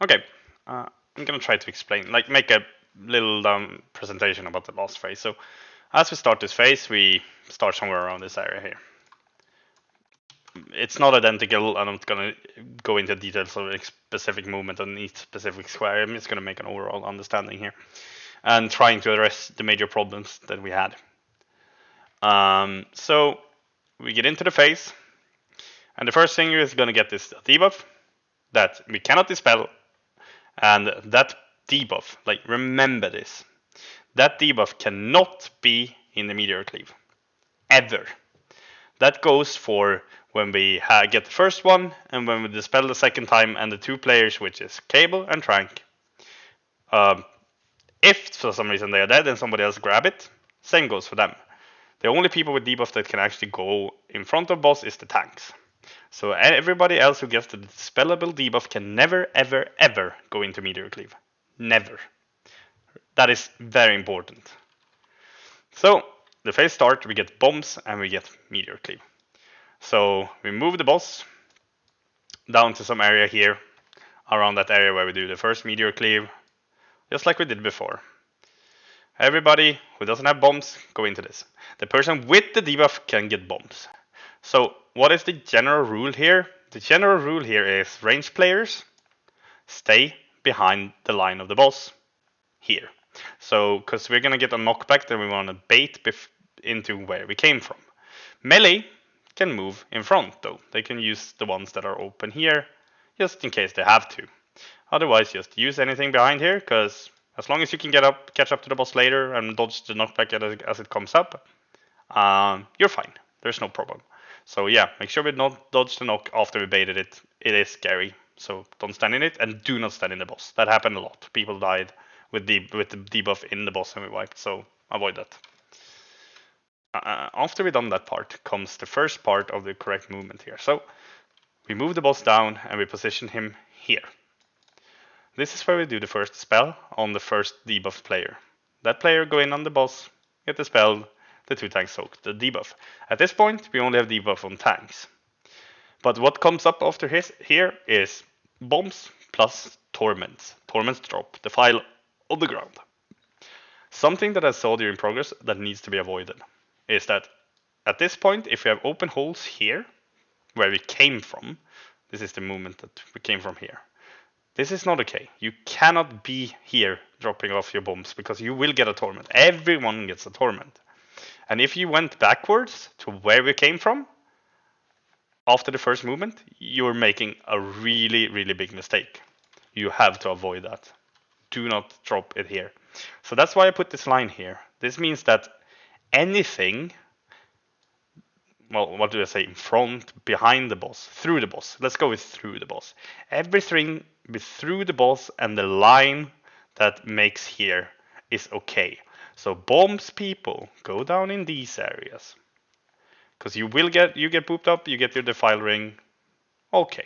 Okay, I'm gonna try to explain, like make a little presentation about the boss phase. So as we start this phase, we start somewhere around this area here. It's not identical. I'm not gonna go into details of a specific movement on each specific square. I'm just gonna make an overall understanding here and trying to address the major problems that we had. So we get into the phase, and the first thing is gonna get this debuff that we cannot dispel, and that debuff, like remember this, that debuff cannot be in the meteor cleave ever. That goes for when we get the first one and when we dispel the second time, and the two players, which is Cable and Trank. If for some reason they are dead and somebody else grab it, same goes for them. The only people with debuff that can actually go in front of boss is the tanks. So everybody else who gets the dispellable debuff can never, ever, ever go into Meteor Cleave. Never. That is very important. So the phase start, we get bombs and we get Meteor Cleave. So we move the boss down to some area here, around that area where we do the first Meteor Cleave, just like we did before. Everybody who doesn't have bombs, go into this. The person with the debuff can get bombs. So what is the general rule here? The general rule here is ranged players stay behind the line of the boss here. So because we're gonna get a knockback, then we want to bait into where we came from. Melee can move in front though. They can use the ones that are open here, just in case they have to. Otherwise, just use anything behind here, because as long as you can catch up to the boss later and dodge the knockback as it comes up, you're fine. There's no problem. So yeah, make sure we not dodge the knock after we baited it. It is scary, so don't stand in it, and do not stand in the boss. That happened a lot. People died with the debuff in the boss and we wiped, so avoid that. After we've done that part comes the first part of the correct movement here. So we move the boss down and we position him here. This is where we do the first spell on the first debuff player. That player go in on the boss, get the spell, the two tanks soak the debuff. At this point, we only have debuff on tanks. But what comes up after here is bombs plus torments. Torments drop the file on the ground. Something that I saw during progress that needs to be avoided is that at this point, if we have open holes here, where we came from, this is the movement that we came from here. This is not okay. You cannot be here dropping off your bombs because you will get a torment. Everyone gets a torment. And if you went backwards to where we came from after the first movement, you're making a really, really big mistake. You have to avoid that. Do not drop it here. So that's why I put this line here. This means that anything, well, what do I say, in front, behind the boss, through the boss. Let's go with through the boss. Everything with through the boss and the line that makes here is okay. So bombs, people, go down in these areas. Because you get pooped up, you get your defile ring. Okay.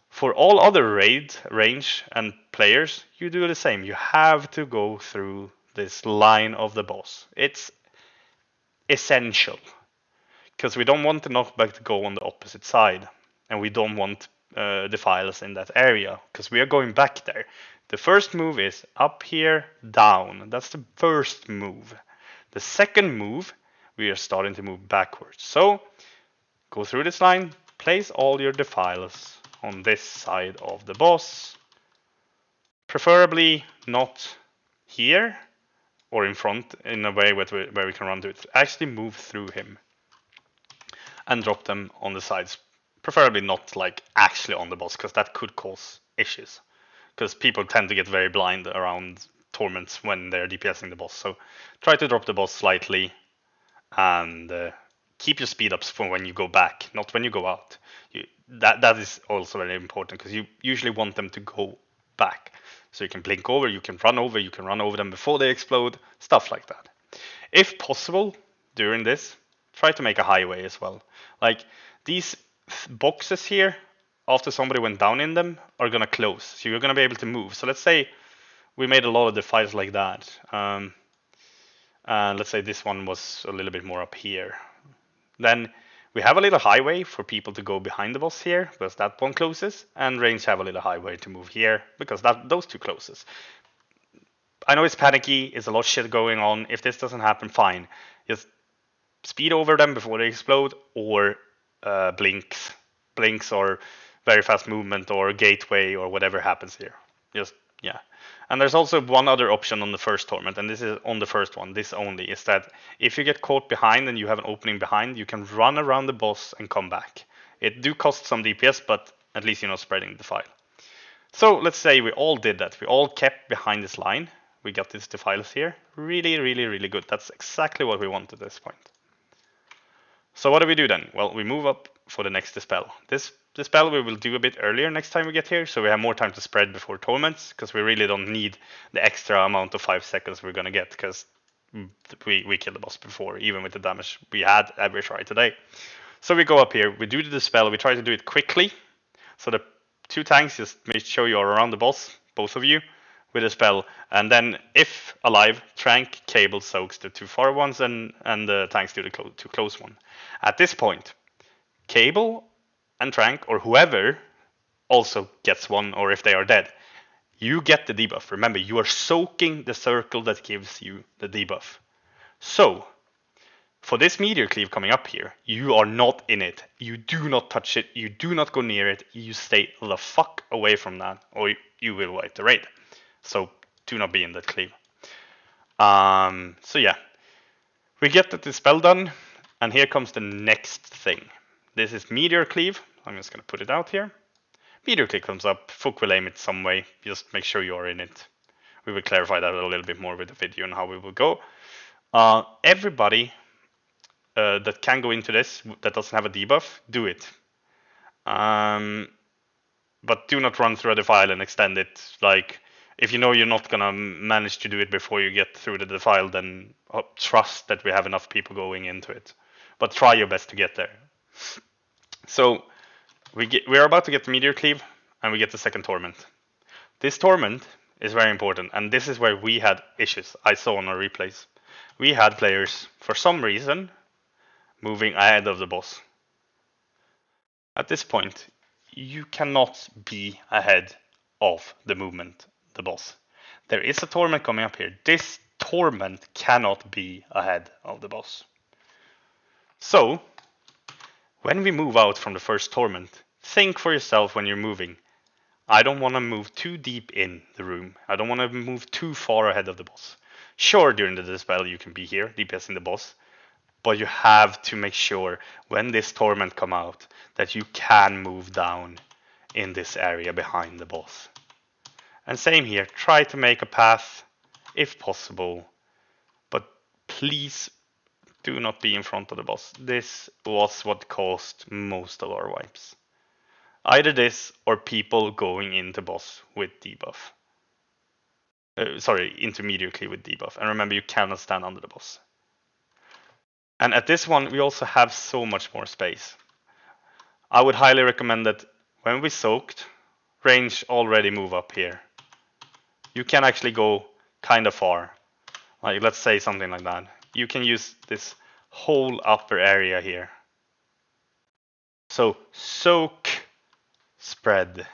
For all other range and players, you do the same. You have to go through this line of the boss. It's essential. Because we don't want the knockback to go on the opposite side, and we don't want defiles in that area, because we are going back there. The first move is up here, down. That's the first move. The second move, we are starting to move backwards. So go through this line, place all your defiles on this side of the boss. Preferably not here or in front in a way where we can run to it. Actually move through him and drop them on the sides. Preferably not like actually on the boss, because that could cause issues. Because people tend to get very blind around torments when they're DPSing the boss. So try to drop the boss slightly and keep your speed ups for when you go back, not when you go out. That is also very important, because you usually want them to go back. So you can blink over, you can run over them before they explode, stuff like that. If possible, during this, try to make a highway as well. Like these boxes here, after somebody went down in them, are gonna close. So you're gonna be able to move. So let's say we made a lot of defiles like that. And let's say this one was a little bit more up here. Then We have a little highway for people to go behind the boss here, because that one closes, and range have a little highway to move here, because those two closes. I know it's panicky, it's a lot of shit going on. If this doesn't happen, fine. Just speed over them before they explode, or blinks or very fast movement or gateway or whatever happens here. Just, yeah. And there's also one other option on the first torment, and this is on the first one, this only, is that if you get caught behind and you have an opening behind, you can run around the boss and come back. It do cost some DPS, but at least you're not spreading the file. So let's say we all did that. We all kept behind this line. We got these defiles here. Really, really, really good. That's exactly what we want at this point. So what do we do then? Well, we move up for the next dispel. This dispel we will do a bit earlier next time we get here, so we have more time to spread before torments, because we really don't need the extra amount of 5 seconds we're going to get, because we killed the boss before, even with the damage we had every try today. So we go up here, we do the dispel, we try to do it quickly, so the 2 tanks just make sure you are around the boss, both of you, with a spell, and then if alive, Trank, Cable soaks the 2 far ones, and the tanks do the 2 close one. At this point, Cable and Trank, or whoever, also gets one, or if they are dead, you get the debuff. Remember, you are soaking the circle that gives you the debuff. So, for this meteor cleave coming up here, you are not in it. You do not touch it. You do not go near it. You stay the fuck away from that, or you will wipe the raid. So do not be in that cleave. So yeah, we get the dispel done, and here comes the next thing. This is meteor cleave. I'm just gonna put it out here. Meteor cleave comes up. Folk will aim it some way. Just make sure you are in it. We will clarify that a little bit more with the video and how we will go. Everybody that can go into this that doesn't have a debuff, do it. But do not run through a defile and extend it. Like, if you know you're not gonna manage to do it before you get through the defile, then trust that we have enough people going into it. But try your best to get there. So we're about to get the meteor cleave, and we get the second torment. This torment is very important, and this is where we had issues. I saw on our replays. We had players, for some reason, moving ahead of the boss. At this point, you cannot be ahead of the movement, the boss. There is a torment coming up here. This torment cannot be ahead of the boss. So, when we move out from the first torment, think for yourself when you're moving. I don't want to move too deep in the room. I don't want to move too far ahead of the boss. Sure, during the dispel you can be here, DPSing the boss, but you have to make sure when this torment come out that you can move down in this area behind the boss. And same here, try to make a path if possible, but please do not be in front of the boss. This was what caused most of our wipes. Either this or people going into boss with debuff. Intermediately with debuff. And remember, you cannot stand under the boss. And at this one, we also have so much more space. I would highly recommend that when we soaked, range already move up here. You can actually go kind of far. Like, let's say something like that. You can use this whole upper area here. So soak, spread.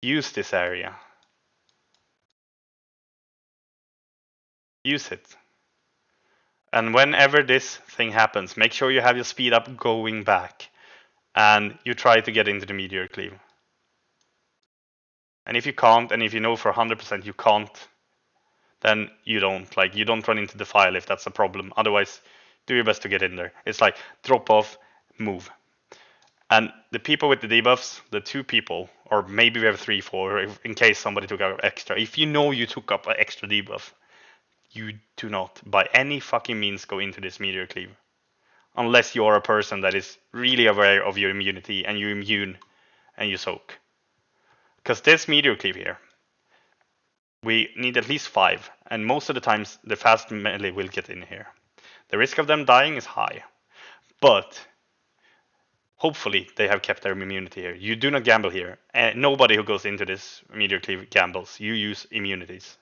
Use this area. Use it. And whenever this thing happens, make sure you have your speed up going back. And you try to get into the meteor cleave. And if you can't, and if you know for 100% you can't, then you don't. Like, you don't run into the file if that's a problem. Otherwise, do your best to get in there. It's like drop off, move. And the people with the debuffs, the 2 people, or maybe we have 3, 4, in case somebody took out extra. If you know you took up an extra debuff, you do not, by any fucking means, go into this meteor cleave. Unless you are a person that is really aware of your immunity and you're immune and you soak. Because this meteor cleave here, we need at least 5, and most of the times the fast melee will get in here. The risk of them dying is high, but hopefully they have kept their immunity here. You do not gamble here. And nobody who goes into this meteor cleave gambles. You use immunities.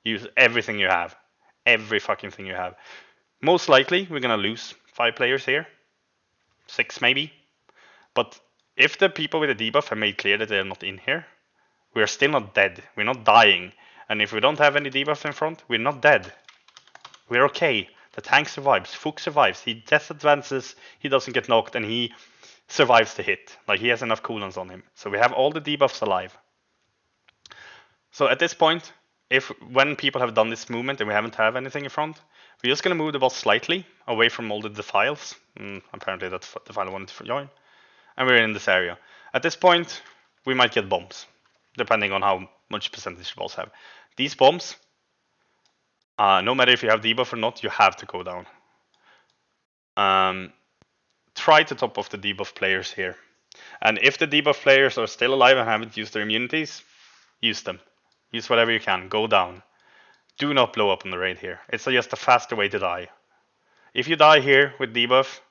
Use everything you have. Every fucking thing you have. Most likely we're gonna lose 5 players here, 6 maybe. But if the people with the debuff have made clear that they're not in here, we're still not dead. We're not dying. And if we don't have any debuff in front, we're not dead. We're okay. The tank survives. Fuchs survives. He death advances, he doesn't get knocked, and he survives the hit. Like, he has enough cooldowns on him. So we have all the debuffs alive. So at this point, when people have done this movement and we haven't have anything in front, we're just going to move the boss slightly away from all the defiles. Apparently that's what defile wanted to join. And we're in this area. At this point, we might get bombs, depending on how much percentage the boss have. These bombs, no matter if you have debuff or not, you have to go down. Try to top off the debuff players here. And if the debuff players are still alive and haven't used their immunities, use them. Use whatever you can. Go down. Do not blow up on the raid here. It's just a faster way to die. If you die here with debuff,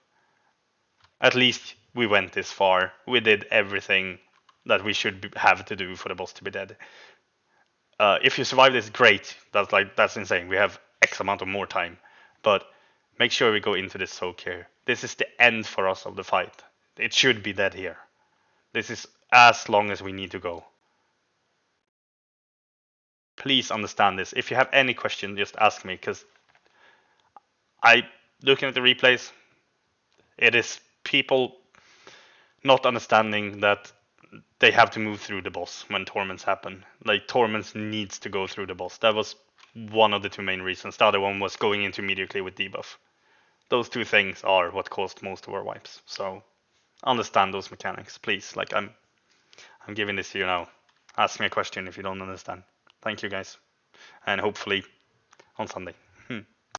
at least we went this far. We did everything that we should have to do for the boss to be dead. If you survive this, great. That's insane. We have X amount of more time. But make sure we go into this soak here. This is the end for us of the fight. It should be dead here. This is as long as we need to go. Please understand this. If you have any question, just ask me, because looking at the replays, it is people not understanding that they have to move through the boss when torments happen. Like, torments needs to go through the boss. That was one of the 2 main reasons. The other one was going into immediately with debuff. Those 2 things are what caused most of our wipes. So understand those mechanics, please. Like, I'm giving this to you now. Ask me a question if you don't understand. Thank you, guys, and hopefully on Sunday.